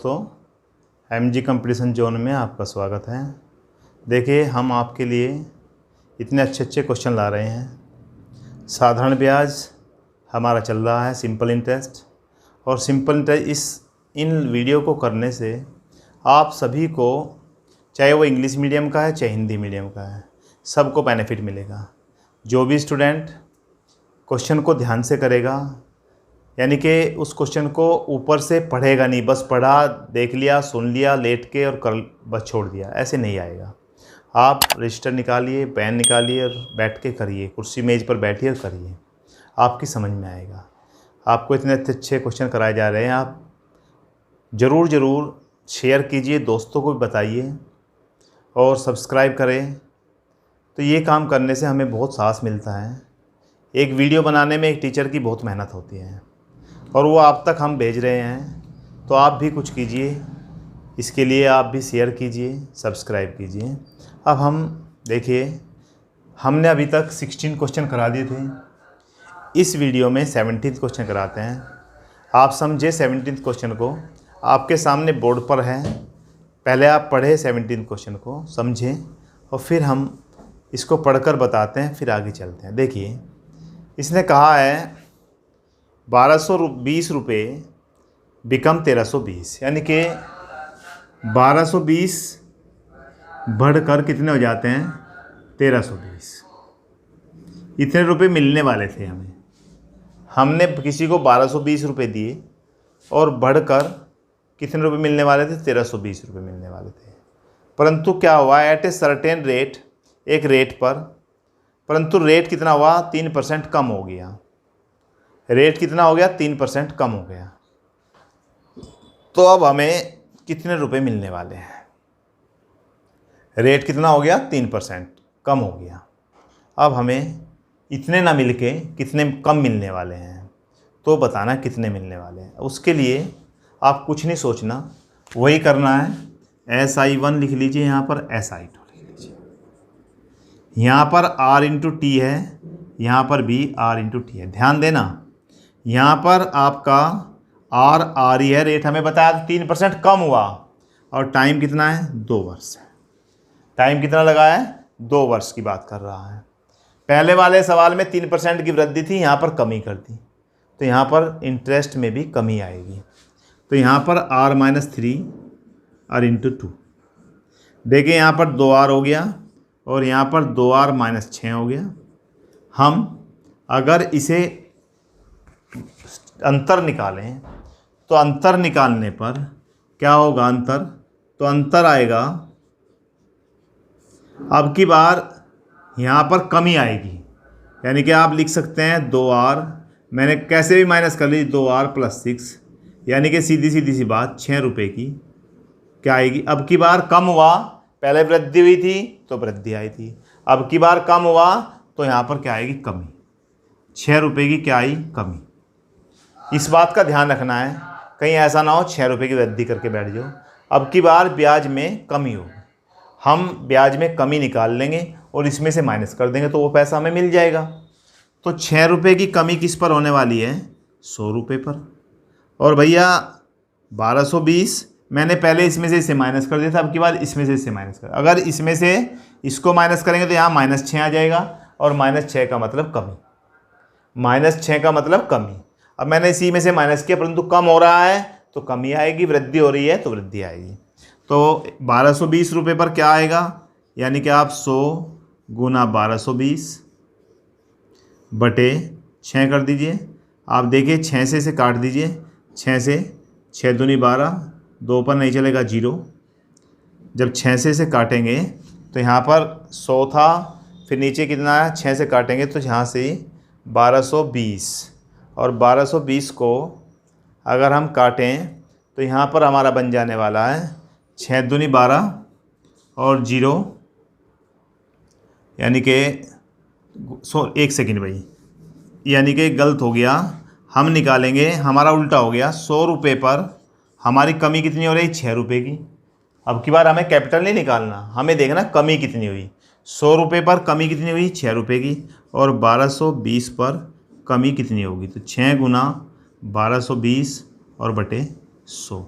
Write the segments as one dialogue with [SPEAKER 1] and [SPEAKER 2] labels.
[SPEAKER 1] दोस्तों, MG competition zone में आपका स्वागत है। देखिए, हम आपके लिए इतने अच्छे अच्छे क्वेश्चन ला रहे हैं। साधारण ब्याज हमारा चल रहा है, सिंपल इंटरेस्ट, और सिंपल इंटरेस्ट इन वीडियो को करने से आप सभी को, चाहे वो इंग्लिश मीडियम का है चाहे हिंदी मीडियम का है, सबको बेनिफिट मिलेगा। जो भी स्टूडेंट क्वेश्चन को ध्यान से करेगा, यानी कि उस क्वेश्चन को ऊपर से पढ़ेगा नहीं, बस पढ़ा, देख लिया, सुन लिया लेट के और कर बस छोड़ दिया, ऐसे नहीं आएगा। आप रजिस्टर निकालिए, पेन निकालिए और बैठ के करिए, कुर्सी मेज़ पर बैठिए और करिए, आपकी समझ में आएगा। आपको इतने अच्छे अच्छे क्वेश्चन कराए जा रहे हैं, आप ज़रूर शेयर कीजिए, दोस्तों को भी बताइए और सब्सक्राइब करें। तो ये काम करने से हमें बहुत साहस मिलता है। एक वीडियो बनाने में एक टीचर की बहुत मेहनत होती है और वो आप तक हम भेज रहे हैं, तो आप भी कुछ कीजिए, इसके लिए आप भी शेयर कीजिए, सब्सक्राइब कीजिए। अब हम देखिए, हमने अभी तक 16 क्वेश्चन करा दिए थे। इस वीडियो में 17th क्वेश्चन कराते हैं। आप समझे 17th क्वेश्चन को, आपके सामने बोर्ड पर है। पहले आप पढ़े 17th क्वेश्चन को, समझें, और फिर हम इसको पढ़कर बताते हैं, फिर आगे चलते हैं। देखिए, इसने कहा है 1220 रुपये बिकम 1320, यानी कि 1220 बढ़कर कितने हो जाते हैं, 1320। इतने रुपए मिलने वाले थे हमें। हमने किसी को 1220 रुपये दिए और बढ़कर कितने रुपए मिलने वाले थे, 1320 रुपये मिलने वाले थे। परंतु क्या हुआ, एट ए सर्टेन रेट, एक रेट पर, परंतु रेट कितना हुआ, 3% कम हो गया। रेट कितना हो गया, 3% कम हो गया। तो अब हमें कितने रुपए मिलने वाले हैं। रेट कितना हो गया, 3% कम हो गया। अब हमें इतने ना मिल के कितने कम मिलने वाले हैं, तो बताना कितने मिलने वाले हैं। उसके लिए आप कुछ नहीं सोचना, वही करना है। SI1 लिख लीजिए, यहाँ पर SI2 लिख लीजिए। यहाँ पर R इंटू टी है, यहाँ पर भी R इंटू टी है। ध्यान देना, यहाँ पर आपका R ही है। रेट हमें बताया 3% कम हुआ, और टाइम कितना है, 2 वर्ष है। टाइम कितना लगा है, 2 वर्ष की बात कर रहा है। पहले वाले सवाल में 3% की वृद्धि थी, यहाँ पर कमी कर दी, तो यहाँ पर इंटरेस्ट में भी कमी आएगी। तो यहाँ पर R-3 और इंटू 2। देखिए, यहाँ पर 2R हो गया और यहाँ पर 2R-6 हो गया। हम अगर इसे अंतर निकालें, तो अंतर निकालने पर क्या होगा, अंतर, तो अंतर आएगा, अब की बार यहाँ पर कमी आएगी, यानी कि आप लिख सकते हैं 2R, मैंने कैसे भी माइनस कर ली, 2R+6, यानी कि सीधी सी बात 6 रुपये की क्या आएगी। अब की बार कम हुआ, पहले वृद्धि हुई थी तो वृद्धि आई थी, अब की बार कम हुआ तो यहाँ पर क्या आएगी, कमी। 6 रुपये की क्या आई, कमी। इस बात का ध्यान रखना है, कहीं ऐसा ना हो 6 रुपये की वृद्धि करके बैठ जाओ। अब की बार ब्याज में कमी हो, हम ब्याज में कमी निकाल लेंगे और इसमें से माइनस कर देंगे, तो वो पैसा हमें मिल जाएगा। तो 6 रुपये की कमी किस पर होने वाली है, 100 रुपये पर। और भैया 1220 मैंने पहले इसमें से इसे माइनस कर दिया था, अब की बार इसमें से इसे माइनस कर, अगर इसमें से इसको माइनस करेंगे तो यहाँ -6 आ जाएगा, और -6 का मतलब कमी, -6 का मतलब कमी। अब मैंने इसी में से माइनस किया, परंतु कम हो रहा है तो कमी आएगी, वृद्धि हो रही है तो वृद्धि आएगी। तो 1220 रुपये पर क्या आएगा, यानी कि आप 100 गुना 1220 बटे 6 कर दीजिए। आप देखिए 6 से इसे काट दीजिए, 6 से 6 दूनी 12, 2 पर नहीं चलेगा 0। जब 6 से इसे काटेंगे तो यहाँ पर 100 था, फिर नीचे कितना है, 6 से काटेंगे तो यहाँ से 1220, और 1220 को अगर हम काटें तो यहाँ पर हमारा बन जाने वाला है 6 दूनी 12 और 0, यानी कि 1 सेकंड भाई, यानी कि गलत हो गया, हम निकालेंगे, हमारा उल्टा हो गया। 100 रुपये पर हमारी कमी कितनी हो रही, 6 रुपये की। अब की बार हमें कैपिटल नहीं निकालना, हमें देखना कमी कितनी हुई। 100 रुपये पर कमी कितनी हुई, 6 रुपये की, और 1220 पर कमी कितनी होगी, तो 6 गुना 1220 और बटे 100।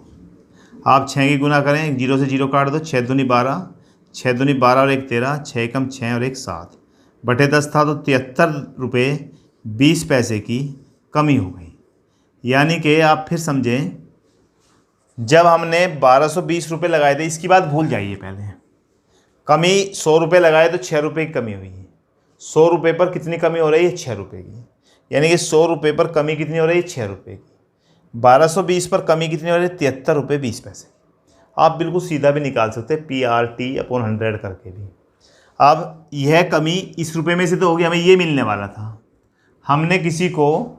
[SPEAKER 1] आप 6 की गुना करें, 0 से 0 काट दो, 6 दूनी 12, 6 दूनी 12 और 1 13, 6 कम 6 और 1 7 बटे 10 था, तो 73 रुपये 20 पैसे की कमी हो गई। यानी कि आप फिर समझें, जब हमने 1220 रुपये लगाए थे, इसकी बात भूल जाइए पहले, कमी 100 रुपये लगाए तो 6 रुपये की कमी हुई है। 100 रुपये पर कितनी कमी हो रही है? 6 रुपये की। यानी कि 100 रुपये पर कमी कितनी हो रही है? 6 रुपये की। 1220 पर कमी कितनी हो रही है? 73 रुपये 20 पैसे। आप बिल्कुल सीधा भी निकाल सकते हैं, PRT/100 करके भी। अब यह कमी इस रुपये में से तो होगी, हमें ये मिलने वाला था। हमने किसी को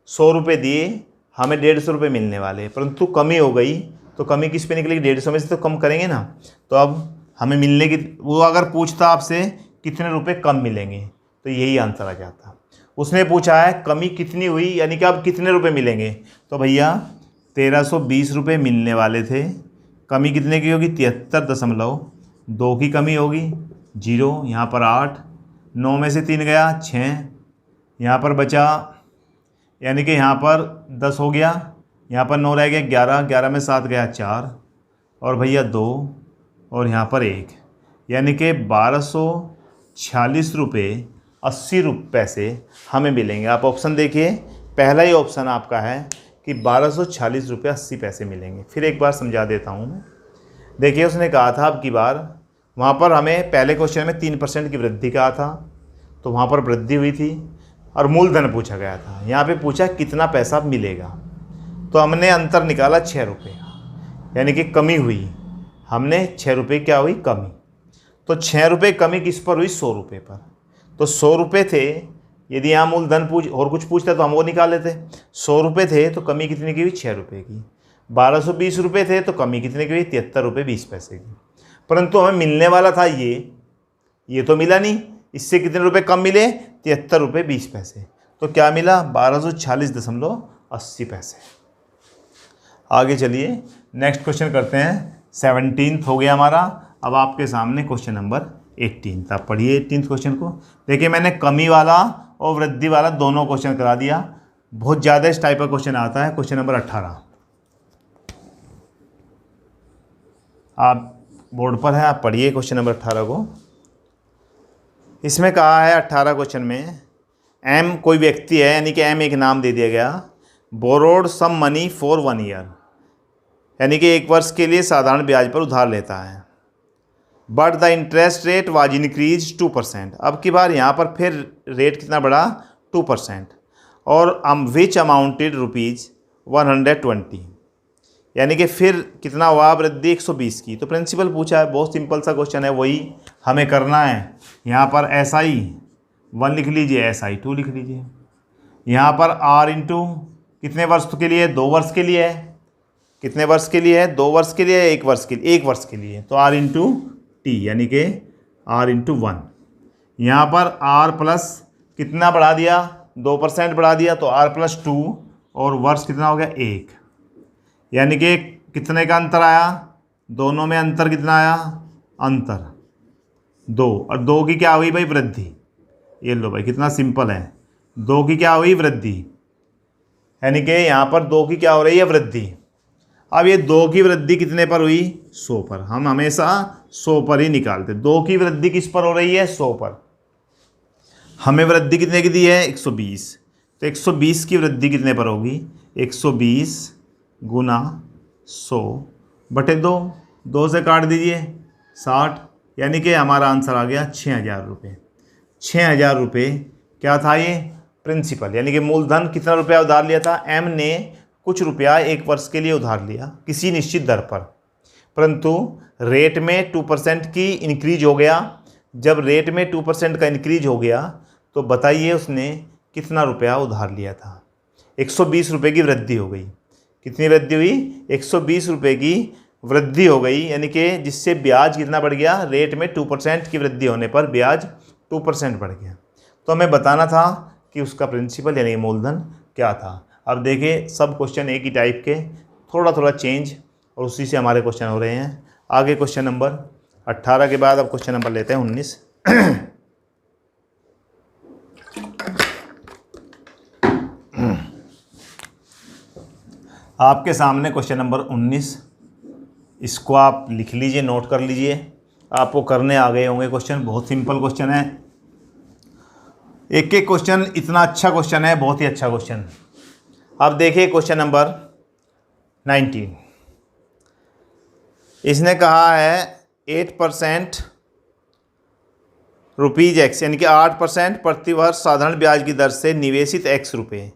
[SPEAKER 1] 100 रुपये दिए, हमें 150 रुपये मिलने वाले, परंतु कमी हो गई, तो कमी किस पे निकलेगी? 150 में से तो कम करेंगे ना। तो अब हमें मिलने की, वो अगर पूछता आपसे कितने रुपए कम मिलेंगे, तो यही आंसर आ जाता। उसने पूछा है कमी कितनी हुई, यानी कि अब कितने रुपए मिलेंगे, तो भैया 1320 रुपये मिलने वाले थे, कमी कितने की होगी? 73.2 की कमी होगी। 0 यहाँ पर 8, 9 में से 3 गया 6, यहाँ पर बचा, यानी कि यहाँ पर 10 हो गया, यहाँ पर 9 रह गया 11, 11 में 7 गया 4, और भैया 2, और यहाँ पर 1, यानी कि 1246 रुपये 80 पैसे हमें मिलेंगे। आप ऑप्शन देखिए, पहला ही ऑप्शन आपका है कि 1246 रुपये 80 पैसे मिलेंगे। फिर एक बार समझा देता हूँ मैं। देखिए, उसने कहा था अब की बार, वहाँ पर हमें पहले क्वेश्चन में 3% की वृद्धि कहा था, तो वहाँ पर वृद्धि हुई थी और मूलधन पूछा गया था। यहाँ पे पूछा कितना पैसा मिलेगा, तो हमने अंतर निकाला 6 रुपये, यानी कि कमी हुई। हमने 6 रुपये क्या हुई? कमी। तो 6 रुपये कमी किस पर हुई? 100 रुपये पर। तो 100 रुपये थे, यदि यहाँ मूलधन और कुछ पूछता तो हम वो निकाल लेते। 100 रुपये थे तो कमी कितने की हुई? 6 रुपये की। 1220 रुपये थे तो कमी कितने की हुई? 73 रुपये 20 पैसे की। परंतु हमें मिलने वाला था ये तो मिला नहीं। इससे कितने रुपए कम मिले? 73 रुपये 20 पैसे। तो क्या मिला? 1246.80 पैसे। आगे चलिए नेक्स्ट क्वेश्चन करते हैं। 17th हो गया हमारा। अब आपके सामने क्वेश्चन नंबर 18 था। पढ़िए 18th क्वेश्चन को। देखिए, मैंने कमी वाला और वृद्धि वाला दोनों क्वेश्चन करा दिया। बहुत ज़्यादा इस टाइप का क्वेश्चन आता है। क्वेश्चन नंबर 18 आप बोर्ड पर है, आप पढ़िए क्वेश्चन नंबर 18 को। इसमें कहा है 18 क्वेश्चन में, एम कोई व्यक्ति है, यानी कि एम एक नाम दे दिया गया। Borrowed some money for 1 year, यानी कि 1 वर्ष के लिए साधारण ब्याज पर उधार लेता है। But the interest rate was increase 2%। अब की बार यहाँ पर फिर रेट कितना बढ़ा? 2%। और विच अमाउंटेड ₹120, यानी कि फिर कितना हुआ वृद्धि? 120 की। तो प्रिंसिपल पूछा है, बहुत सिंपल सा क्वेश्चन है, वही हमें करना है। यहाँ पर SI1 लिख लीजिए, SI2 लिख लीजिए। यहाँ पर R इंटू कितने वर्ष के लिए? 2 वर्ष के लिए है। कितने वर्ष के लिए है? 2 वर्ष के लिए है, 1 वर्ष के लिए? 1 वर्ष के लिए। तो R इंटू T, यानी कि R इंटू 1। यहाँ पर R प्लस कितना बढ़ा दिया? 2% बढ़ा दिया, तो R प्लस 2, और वर्ष कितना हो गया? 1, यानी कि कितने का अंतर आया? दोनों में अंतर कितना आया? अंतर 2, और 2 की क्या हुई भाई? वृद्धि। ये लो भाई, कितना सिंपल है। 2 की क्या हुई? वृद्धि, यानी कि यहाँ पर 2 की क्या हो रही है? वृद्धि। अब ये 2 की वृद्धि कितने पर हुई? 100 पर। हम हमेशा 100 पर ही निकालते। 2 की वृद्धि किस पर हो रही है? 100 पर। हमें वृद्धि कितने की दी है? 120। तो 120 की वृद्धि कितने पर होगी? 120 गुना 100 बटे 2, 2 से काट दीजिए 60, यानी कि हमारा आंसर आ गया 6000 रुपये। 6000 रुपये क्या था? ये प्रिंसिपल, यानी कि मूलधन कितना रुपया उधार लिया था? एम ने कुछ रुपया 1 वर्ष के लिए उधार लिया किसी निश्चित दर पर, परंतु रेट में 2% की इंक्रीज हो गया। जब रेट में 2% का इंक्रीज हो गया, तो बताइए उसने कितना रुपया उधार लिया था? 120 रुपये की वृद्धि हो गई। कितनी वृद्धि हुई? 120 रुपये की वृद्धि हो गई, यानी कि जिससे ब्याज कितना बढ़ गया? रेट में 2% की वृद्धि होने पर ब्याज 2% बढ़ गया। तो हमें बताना था कि उसका प्रिंसिपल यानी मूलधन क्या था। अब देखिए, सब क्वेश्चन एक ही टाइप के, थोड़ा थोड़ा चेंज, और उसी से हमारे क्वेश्चन हो रहे हैं। आगे क्वेश्चन नंबर 18 के बाद अब क्वेश्चन नंबर लेते हैं 19। आपके सामने क्वेश्चन नंबर 19। इसको आप लिख लीजिए, नोट कर लीजिए, आपको करने आ गए होंगे क्वेश्चन। बहुत सिंपल क्वेश्चन है, एक एक क्वेश्चन इतना अच्छा क्वेश्चन है, बहुत ही अच्छा क्वेश्चन। अब देखिए क्वेश्चन नंबर 19। इसने कहा है 8% रुपीज़ एक्स, यानी कि 8% प्रतिवर्ष साधारण ब्याज की दर से निवेशित एक्स रुपये,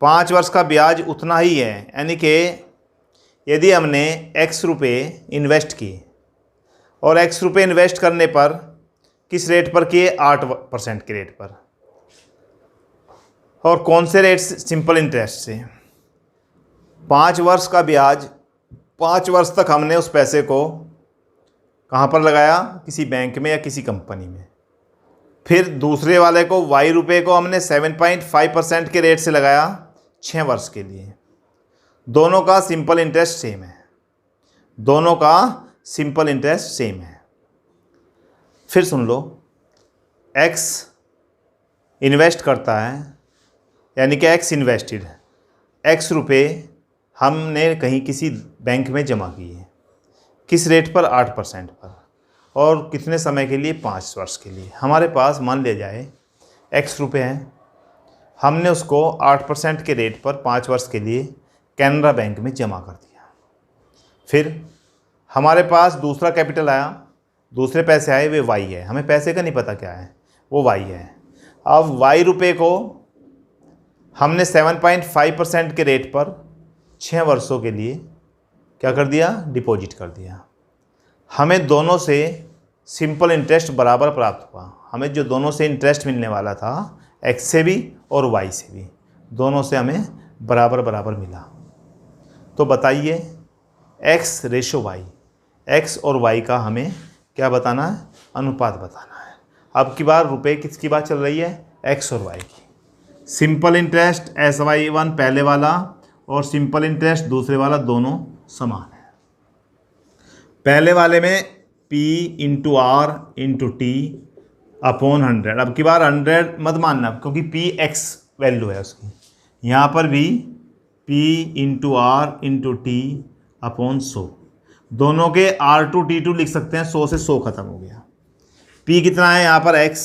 [SPEAKER 1] 5 वर्ष का ब्याज उतना ही है। यानी कि यदि हमने एक्स रुपये इन्वेस्ट किए और एक्स रुपये इन्वेस्ट करने पर किस रेट पर किए, 8% के रेट पर, और कौन से रेट से, सिंपल इंटरेस्ट से। 5 वर्ष का ब्याज, 5 वर्ष तक हमने उस पैसे को कहाँ पर लगाया, किसी बैंक में या किसी कंपनी में। फिर दूसरे वाले को वाई रुपये को हमने 7.5% के रेट से लगाया 6 वर्ष के लिए। दोनों का सिंपल इंटरेस्ट सेम है, दोनों का सिंपल इंटरेस्ट सेम है। फिर सुन लो, एक्स इन्वेस्ट करता है, यानी कि एक्स इन्वेस्टेड, एक्स रुपये हमने कहीं किसी बैंक में जमा किए, किस रेट पर, 8% पर, और कितने समय के लिए, 5 वर्ष के लिए। हमारे पास मान लिया जाए एक्स रुपये हैं, हमने उसको 8% के रेट पर 5 वर्ष के लिए कैनरा बैंक में जमा कर दिया। फिर हमारे पास दूसरा कैपिटल आया, दूसरे पैसे आए, वे वाई है, हमें पैसे का नहीं पता क्या है, वो वाई है। अब वाई रुपये को हमने 7.5% के रेट पर 6 वर्षों के लिए क्या कर दिया, डिपॉजिट कर दिया। हमें दोनों से सिंपल इंटरेस्ट बराबर प्राप्त हुआ। हमें जो दोनों से इंटरेस्ट मिलने वाला था, एक्स से भी और वाई से भी, दोनों से हमें बराबर बराबर मिला। तो बताइए एक्स रेशो वाई, एक्स और वाई का हमें क्या बताना है, अनुपात बताना है। अब की बार रुपए किसकी बात चल रही है, एक्स और वाई की। सिंपल इंटरेस्ट SY1 पहले वाला और सिंपल इंटरेस्ट दूसरे वाला, दोनों समान है। पहले वाले में P into R into T upon 100। अब की बार 100 मत मानना, क्योंकि P x वैल्यू है उसकी। यहाँ पर भी P into R into T upon 100, दोनों के R2 T2 लिख सकते हैं। 100 से 100 खत्म हो गया। P कितना है यहाँ पर, x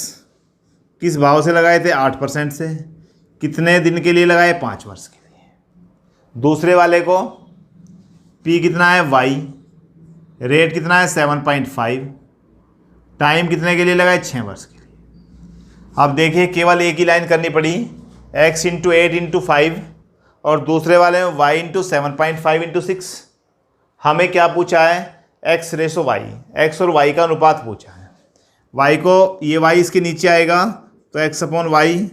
[SPEAKER 1] किस भाव से लगाए थे, 8% से। कितने दिन के लिए लगाए, 5 वर्ष के लिए। दूसरे वाले को P कितना है, y, रेट कितना है, 7.5, टाइम कितने के लिए लगाए, 6 वर्ष के लिए। अब देखिए केवल एक ही लाइन करनी पड़ी, x इंटू 8 इंटू 5, और दूसरे वाले में y इंटू 7.5 इंटू 6। हमें क्या पूछा है, x रेशो y, x और y का अनुपात पूछा है। y को, ये y इसके नीचे आएगा, तो x upon y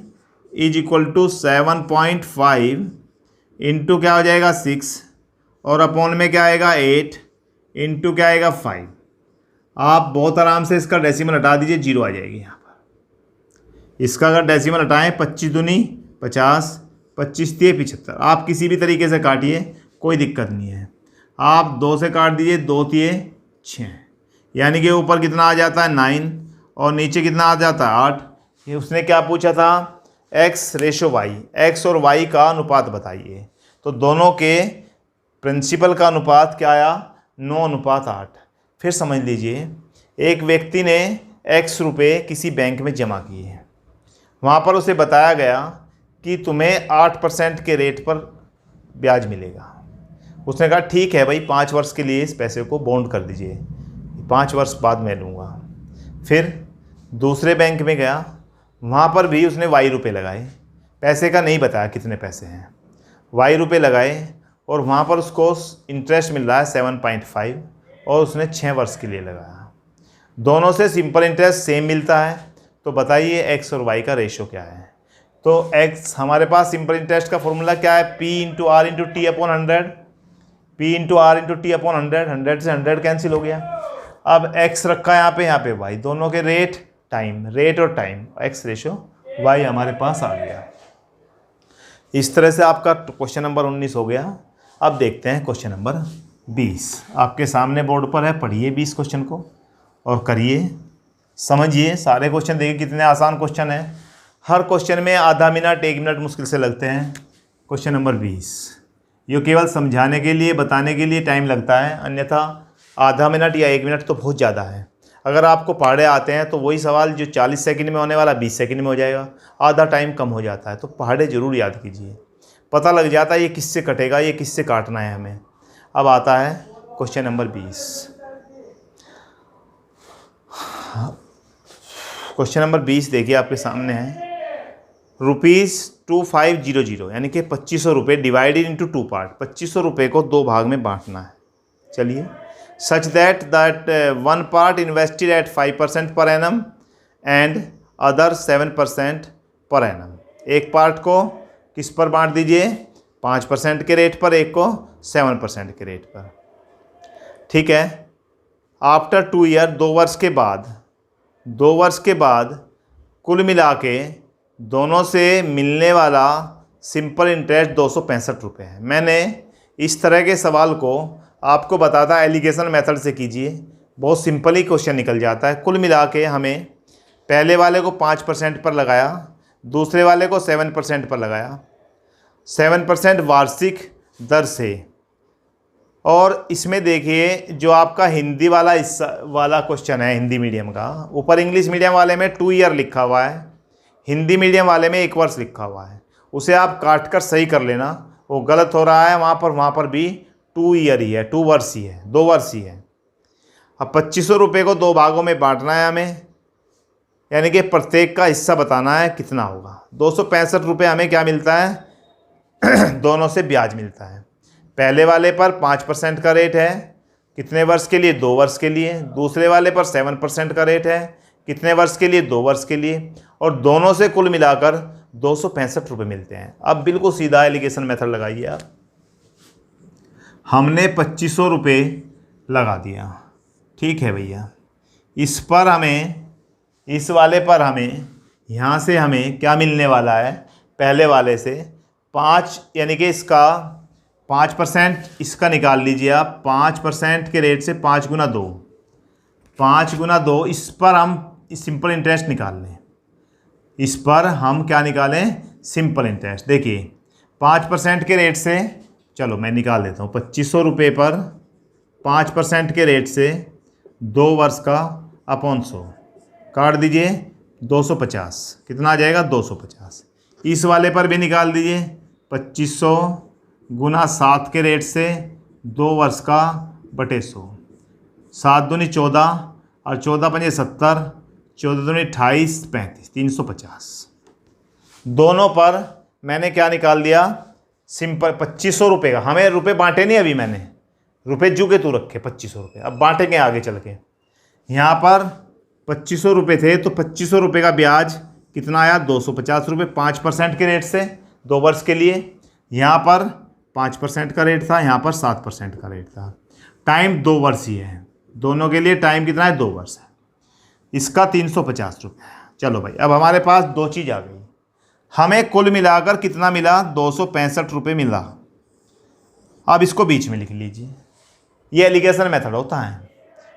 [SPEAKER 1] is equal to 7.5 into क्या हो जाएगा 6, और अपॉन में क्या आएगा 8 इंटू क्या आएगा 5। आप बहुत आराम से इसका डेसिमल हटा दीजिए, 0 आ जाएगी यहाँ पर। इसका अगर डेसिमल हटाएं, 25 दूनी 50, 25 तिये 75। आप किसी भी तरीके से काटिए, कोई दिक्कत नहीं है। आप 2 से काट दीजिए, 2 तिये 6, यानी कि ऊपर कितना आ जाता है 9 और नीचे कितना आ जाता है 8। ये उसने क्या पूछा था, x रेशो y, x और y का अनुपात बताइए। तो दोनों के प्रिंसिपल का अनुपात क्या आया, 9:8। फिर समझ लीजिए, एक व्यक्ति ने x रुपये किसी बैंक में जमा किए हैं, वहाँ पर उसे बताया गया कि तुम्हें 8% के रेट पर ब्याज मिलेगा। उसने कहा ठीक है भाई, 5 वर्ष के लिए इस पैसे को बॉन्ड कर दीजिए, 5 वर्ष बाद मैं लूँगा। फिर दूसरे बैंक में गया, वहाँ पर भी उसने वाई रुपये लगाए, पैसे का नहीं बताया कितने पैसे हैं, वाई रुपये लगाए, और वहाँ पर उसको इंटरेस्ट मिल रहा है 7.5, और उसने 6 वर्ष के लिए लगाया। दोनों से सिंपल इंटरेस्ट सेम मिलता है। तो बताइए एक्स और वाई का रेशो क्या है। तो एक्स, हमारे पास सिंपल इंटरेस्ट का फॉर्मूला क्या है, P into R into T upon 100, P into R into T upon 100, 100 से 100 कैंसिल हो गया। अब x रखा है यहाँ पे y, दोनों के रेट टाइम, रेट और टाइम, x रेशो y हमारे पास आ गया। इस तरह से आपका क्वेश्चन नंबर 19 हो गया। अब देखते हैं क्वेश्चन नंबर 20। आपके सामने बोर्ड पर है, पढ़िए 20 क्वेश्चन को और करिए, समझिए सारे क्वेश्चन। देखिए कितने आसान क्वेश्चन हैं। हर क्वेश्चन में आधा मिनट 1 मिनट मुश्किल से लगते हैं। क्वेश्चन नंबर 20, ये केवल समझाने के लिए, बताने के लिए टाइम लगता है, अन्यथा आधा मिनट या 1 मिनट तो बहुत ज़्यादा है। अगर आपको पहाड़े आते हैं तो वही सवाल जो 40 सेकंड में होने वाला 20 सेकंड में हो जाएगा, आधा टाइम कम हो जाता है। तो पहाड़े ज़रूर याद कीजिए, पता लग जाता है ये किससे कटेगा, ये किससे काटना है हमें। अब आता है क्वेश्चन नंबर 20। क्वेश्चन नंबर 20 देखिए आपके सामने है। ₹2500 यानी कि 2500 रुपये डिवाइडेड इंटू 2 पार्ट, 2500 रुपये को 2 भाग में बांटना है। चलिए, such that 1 part invested at 5% per annum and other 7% per annum. एक पार्ट को किस पर बांट दीजिए, 5% के रेट पर, एक को 7% के रेट पर। ठीक है। आफ्टर 2 ईयर, 2 वर्ष के बाद, 2 वर्ष के बाद कुल मिला के दोनों से मिलने वाला सिंपल इंटरेस्ट 265 रुपये है। मैंने इस तरह के सवाल को आपको बताता एलिगेशन मेथड से कीजिए, बहुत सिंपल ही क्वेश्चन निकल जाता है। कुल मिला के हमें पहले वाले को 5% पर लगाया, दूसरे वाले को 7% पर लगाया, 7% वार्षिक दर से। और इसमें देखिए जो आपका हिंदी वाला क्वेश्चन है, हिंदी मीडियम का, ऊपर इंग्लिश मीडियम वाले में 2 ईयर लिखा हुआ है, हिंदी मीडियम वाले में 1 वर्ष लिखा हुआ है। उसे आप काट कर सही कर लेना, वो गलत हो रहा है वहाँ पर भी 2 ईयर ही है, 2 वर्ष ही है, 2 वर्ष ही है। अब 2500 रुपये को 2 भागों में बांटना है हमें, यानी कि प्रत्येक का हिस्सा बताना है कितना होगा। 265 रुपये हमें क्या मिलता है दोनों से ब्याज मिलता है। पहले वाले पर 5% का रेट है, कितने वर्ष के लिए, 2 वर्ष के लिए। दूसरे वाले पर 7% का रेट है, कितने वर्ष के लिए, 2 वर्ष के लिए। और दोनों से कुल मिलाकर 265 रुपये मिलते हैं। अब बिल्कुल सीधा एलिगेशन मेथड लगाइए आप। हमने 2500 रुपये लगा दिया, ठीक है भैया। इस पर हमें, इस वाले पर हमें, यहाँ से हमें क्या मिलने वाला है, पहले वाले से 5, यानी कि इसका 5% इसका निकाल लीजिए आप। 5% के रेट से 5 गुना 2, 5 गुना 2, इस पर हम सिंपल इंटरेस्ट निकाल लें। इस पर हम क्या निकालें, सिंपल इंटरेस्ट। देखिए 5% के रेट से, चलो मैं निकाल देता हूँ, 2500 रुपये पर 5% के रेट से 2 वर्ष का अपॉन 100 काट दीजिए, 250, कितना आ जाएगा, 250। इस वाले पर भी निकाल दीजिए, 2500 गुना 7 के रेट से 2 वर्ष का बटे 100, 7 दूनी 14 और 14 पंजे 70, 14 दूनी 28, 35, 350। दोनों पर मैंने क्या निकाल दिया, सिंपल 2500 रुपये का। हमें रुपये बांटे नहीं, अभी मैंने रुपये जुगे तो रखे 2500 रुपये, अब बांटेंगे आगे चल के। यहाँ पर 2500 रुपये थे तो 2500 रुपये का ब्याज कितना आया, 250 रुपये, 5% के रेट से 2 वर्ष के लिए। यहाँ पर 5% का रेट था, यहाँ पर 7% का रेट था। टाइम 2 वर्ष ही है, दोनों के लिए टाइम कितना है, 2 वर्ष है। इसका 350 रुपये। चलो भाई, अब हमारे पास 2 चीज़ आ गई। हमें कुल मिलाकर कितना मिला, 265 रुपये मिला। अब इसको बीच में लिख लीजिए, ये एलिगेशन मेथड होता है।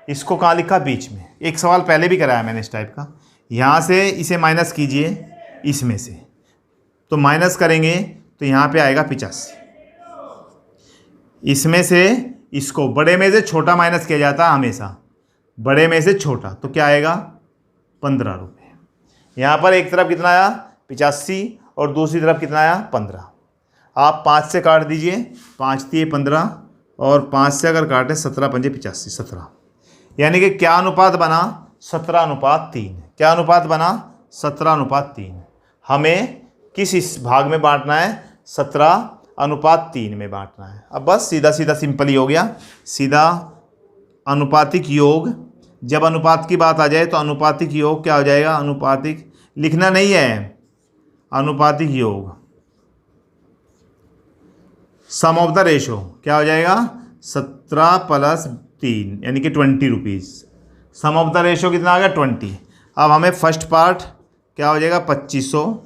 [SPEAKER 1] इसको कहाँ लिखा, बीच में। एक सवाल पहले भी कराया मैंने इस टाइप का। यहाँ से इसे माइनस कीजिए इसमें से, तो माइनस करेंगे तो यहाँ पे आएगा 85। इसमें से इसको बड़े में से छोटा माइनस किया जाता है हमेशा, बड़े में से छोटा, तो क्या आएगा, 15 रुपये। यहाँ पर एक तरफ कितना आया, 85, और दूसरी तरफ कितना आया, 15। आप 5 से काट दीजिए, 5 दिए 15, और 5 से अगर काटें 17 पंजे 85, 17। यानी कि क्या अनुपात बना, 17:3। क्या अनुपात बना, 17:3। हमें किस इस भाग में बांटना है, 17:3 में बांटना है। अब बस सीधा सीधा सिंपल ही हो गया, सीधा अनुपातिक योग। जब अनुपात की बात आ जाए तो अनुपातिक योग क्या हो जाएगा, अनुपातिक लिखना नहीं है, अनुपातिक योग सम ऑफ द रेशो क्या हो जाएगा, 17 + 3 यानी कि 20 rupees. Sum of the ratio कितना आ गया, 20। अब हमें फर्स्ट पार्ट क्या हो जाएगा, 2500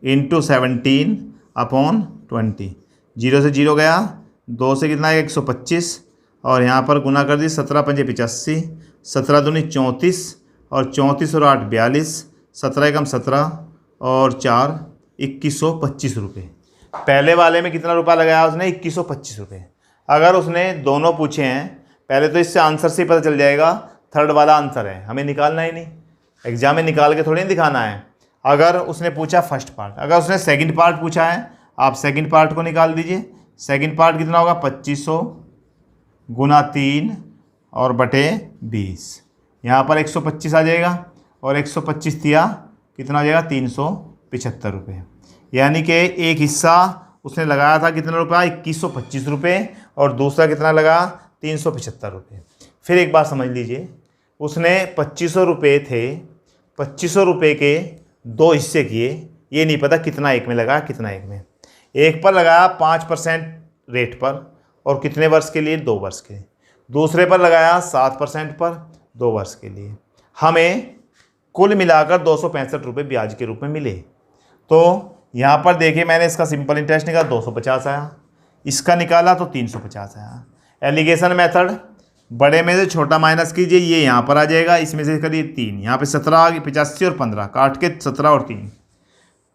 [SPEAKER 1] × 17/20। 0 से 0 गया, 2 से कितना है, 125, और यहाँ पर गुना कर दी, 17 पंजे 85, 17 दूनी 34, और 34 और 8 42, 17 एकम 17, और 4 2125 रुपये। पहले वाले में कितना रुपया लगाया उसने, 2125 रुपये। अगर उसने दोनों पूछे हैं पहले तो इससे आंसर से ही पता चल जाएगा थर्ड वाला आंसर है, हमें निकालना ही नहीं, एग्जाम में निकाल के थोड़ी नहीं दिखाना है। अगर उसने पूछा फर्स्ट पार्ट, अगर उसने सेकंड पार्ट पूछा है, आप सेकंड पार्ट को निकाल दीजिए। सेकंड पार्ट कितना होगा, 2500 गुना 3 और बटे 20, यहाँ पर 125 आ जाएगा, और 125 दिया कितना हो जाएगा, 375 रुपये। यानी कि एक हिस्सा उसने लगाया था कितना रुपया, 2125 रुपये, और दूसरा कितना लगा, 375 रुपये। फिर एक बात समझ लीजिए, उसने 2500 रुपये थे, 2500 रुपये के 2 हिस्से किए, ये नहीं पता कितना एक में लगा कितना एक में। एक पर लगाया 5% रेट पर, और कितने वर्ष के लिए, 2 वर्ष के। दूसरे पर लगाया 7% पर, 2 वर्ष के लिए। हमें कुल मिलाकर 265 रुपये ब्याज के रूप में मिले। तो यहाँ पर देखिए, मैंने इसका सिंपल इंटरेस्ट निकाला 250 आया, इसका निकाला तो 350 आया। एलिगेशन मेथड, बड़े में से छोटा माइनस कीजिए, ये यहाँ पर आ जाएगा, इसमें से करिए 3, यहाँ पे 17 आ गई, 85 और 15 काट के 17 और 3,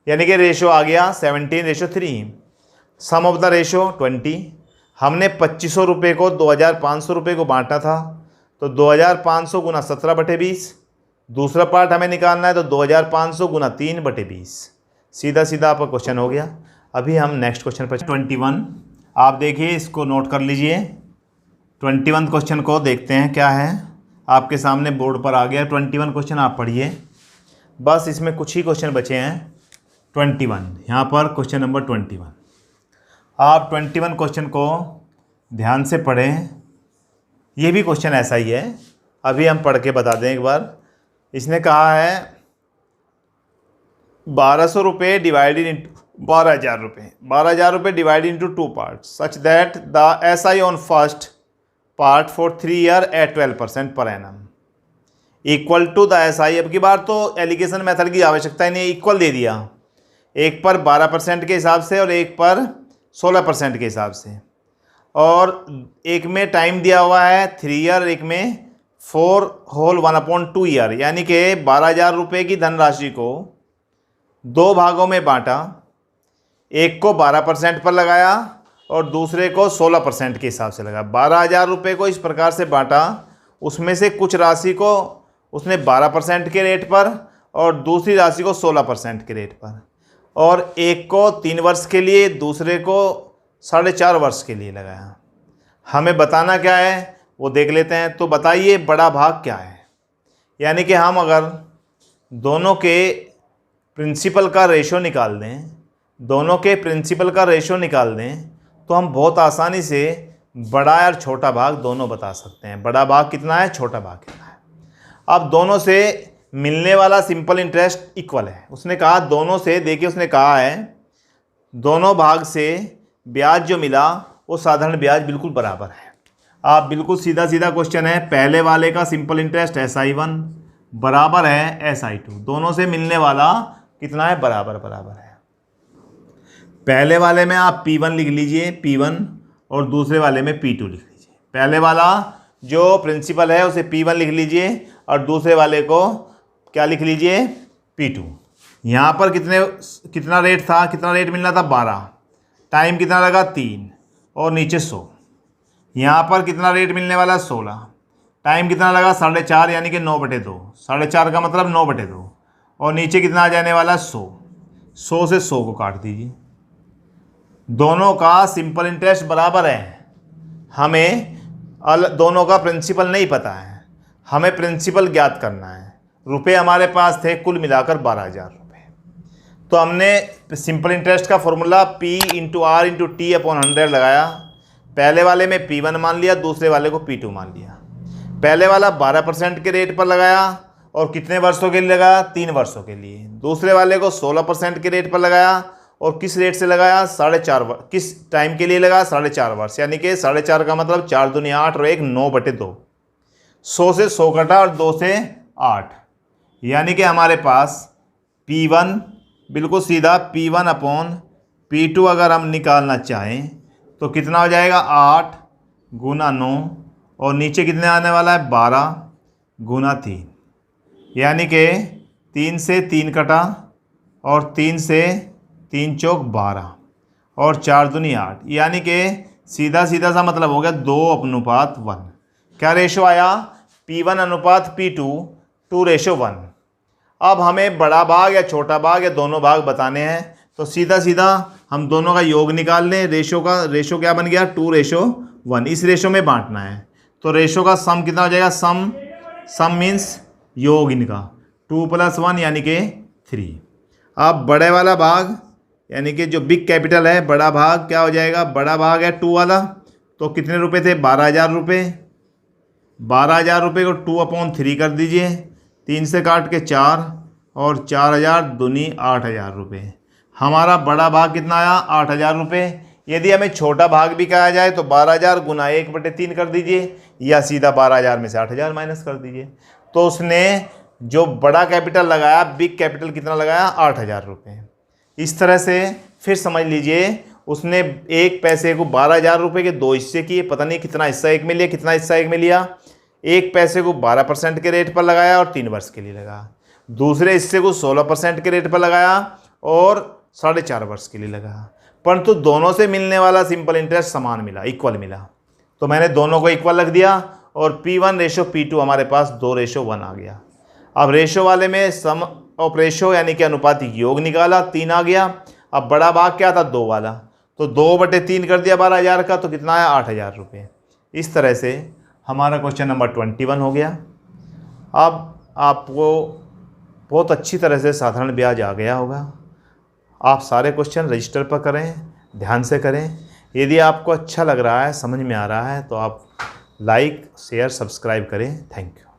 [SPEAKER 1] यानी कि रेशो आ गया 17:3। सम ऑफ द रेशो 20। हमने 2500 रुपये को 2500 रुपये को बांटा था, तो 2500 गुना 17/20। दूसरा पार्ट हमें निकालना है, तो 2500 गुना 3/20। सीधा सीधा आपका क्वेश्चन हो गया। अभी हम नेक्स्ट क्वेश्चन पर 21, आप देखिए, इसको नोट कर लीजिए। 21 क्वेश्चन को देखते हैं क्या है, आपके सामने बोर्ड पर आ गया 21 क्वेश्चन, आप पढ़िए। बस इसमें कुछ ही क्वेश्चन बचे हैं। 21, यहाँ पर क्वेश्चन नंबर 21, आप 21 क्वेश्चन को ध्यान से पढ़ें। ये भी क्वेश्चन ऐसा ही है, अभी हम पढ़ के बता दें एक बार। इसने कहा है 1200 रुपये डिवाइडेड इंटू 12,000 रुपये, 12,000 रुपये divided into 2 parts such that the SI on first part for 3 year at 12% per annum equal to the SI। अब की बार तो एलिगेशन मेथड की आवश्यकता ही नहीं, इक्वल दे दिया, एक पर 12% के हिसाब से और एक पर 16% के हिसाब से, और एक में टाइम दिया हुआ है 3 ईयर, एक में 4 होल 1/2 ईयर, यानी कि 12,000 रुपये की धनराशि को 2 भागों में बांटा, एक को 12% पर लगाया और दूसरे को 16% के हिसाब से लगाया। 12,000 रुपये को इस प्रकार से बांटा, उसमें से कुछ राशि को उसने 12% के रेट पर और दूसरी राशि को 16% के रेट पर, और एक को 3 वर्ष के लिए, दूसरे को 4.5 वर्ष के लिए लगाया। हमें बताना क्या है वो देख लेते हैं। तो बताइए बड़ा भाग क्या है। यानी कि हम अगर दोनों के प्रिंसिपल का रेशो निकाल दें, दोनों के प्रिंसिपल का रेशो निकाल दें, तो हम बहुत आसानी से बड़ा और छोटा भाग दोनों बता सकते हैं। बड़ा भाग कितना है, छोटा भाग कितना है। अब दोनों से मिलने वाला सिंपल इंटरेस्ट इक्वल है। उसने कहा दोनों से, देखिए उसने कहा है दोनों भाग से ब्याज जो मिला वो साधारण ब्याज बिल्कुल बराबर है। आप बिल्कुल सीधा सीधा क्वेश्चन है, पहले वाले का सिंपल इंटरेस्ट SI1 बराबर है SI2, दोनों से मिलने वाला कितना है, बराबर बराबर है। पहले वाले में आप P1 लिख लीजिए, P1, और दूसरे वाले में P2 लिख लीजिए। पहले वाला जो प्रिंसिपल है उसे P1 लिख लीजिए और दूसरे वाले को क्या लिख लीजिए, P2। यहाँ पर कितना रेट था, कितना रेट मिलना था, 12, टाइम कितना लगा, 3, और नीचे 100। यहाँ पर कितना रेट मिलने वाला, 16, टाइम कितना लगा, 4.5, यानी कि 9/2, 4.5 का मतलब 9/2, और नीचे कितना आ जाने वाला, 100। 100 से 100 को काट दीजिए। दोनों का सिंपल इंटरेस्ट बराबर है। हमें दोनों का प्रिंसिपल नहीं पता है, हमें प्रिंसिपल ज्ञात करना है। रुपए हमारे पास थे कुल मिलाकर 12,000 रुपये। तो हमने सिंपल इंटरेस्ट का फॉर्मूला P × R × T/100 लगाया। पहले वाले में P1 मान लिया, दूसरे वाले को P2 मान लिया। पहले वाला 12% के रेट पर लगाया और कितने वर्षों के लिए लगाया, 3 वर्षों के लिए। दूसरे वाले को 16% के रेट पर लगाया और किस रेट से लगाया, 4.5 वर्ष। किस टाइम के लिए लगाया, 4.5 वर्ष, यानी कि 4.5 का मतलब 4 दूनी 8 और 1 9/2। 100 से 100 कटा और 2 से 8, यानी कि हमारे पास P1 बिल्कुल सीधा P1/P2 अगर हम निकालना चाहें तो कितना हो जाएगा, 8 × 9, और नीचे कितने आने वाला है, 12 × 3, यानी कि 3 से 3 कटा और 3 से 3 चौक 12 और 4 दूनी 8, यानी कि सीधा सीधा सा मतलब हो गया 2:1। क्या रेशो आया, P1 अनुपात P2 2:1। अब हमें बड़ा भाग या छोटा भाग या दोनों भाग बताने हैं, तो सीधा सीधा हम दोनों का योग निकाल लें। रेशो क्या बन गया, 2:1। इस रेशो में बांटना है, तो रेशो का सम कितना हो जाएगा, सम मीन्स योग इनका 2 + 1 यानी कि 3। अब बड़े वाला भाग यानी कि जो बिग कैपिटल है, बड़ा भाग क्या हो जाएगा, बड़ा भाग है 2 वाला, तो कितने रुपए थे, 12,000 रुपये। 12,000 रुपये को 2/3 कर दीजिए, 3 से काट के 4 और 4,000 दूनी 8,000 रुपये। हमारा बड़ा भाग कितना आया, 8,000 रुपये। यदि हमें छोटा भाग भी कहा जाए तो 12,000 गुना 1/3 कर दीजिए, या सीधा 12,000 में से 8,000 माइनस कर दीजिए। तो उसने जो बड़ा कैपिटल लगाया, बिग कैपिटल कितना लगाया, 8,000 रुपये। इस तरह से फिर समझ लीजिए, उसने एक पैसे को 12,000 रुपये के 2 हिस्से किए, पता नहीं कितना हिस्सा एक में लिया, कितना हिस्सा एक में लिया। एक पैसे को 12% के रेट पर लगाया और 3 वर्ष के लिए लगाया। दूसरे हिस्से को 16% के रेट पर लगाया और 4.5 वर्ष के लिए लगाया। परंतु दोनों से मिलने वाला सिंपल इंटरेस्ट समान मिला, इक्वल मिला, तो मैंने दोनों को इक्वल रख दिया और P1:P2 हमारे पास 2:1 आ गया। अब रेशो वाले में सम ऑफ रेशो यानी कि अनुपातिक योग निकाला, 3 आ गया। अब बड़ा भाग क्या था, 2 वाला, तो 2/3 कर दिया 12,000 का, तो कितना आया, 8,000 रुपये। इस तरह से हमारा क्वेश्चन नंबर 21 हो गया। अब आपको बहुत अच्छी तरह से साधारण ब्याज आ गया होगा। आप सारे क्वेश्चन रजिस्टर पर करें, ध्यान से करें। यदि आपको अच्छा लग रहा है, समझ में आ रहा है, तो आप लाइक शेयर सब्सक्राइब करें। Thank you.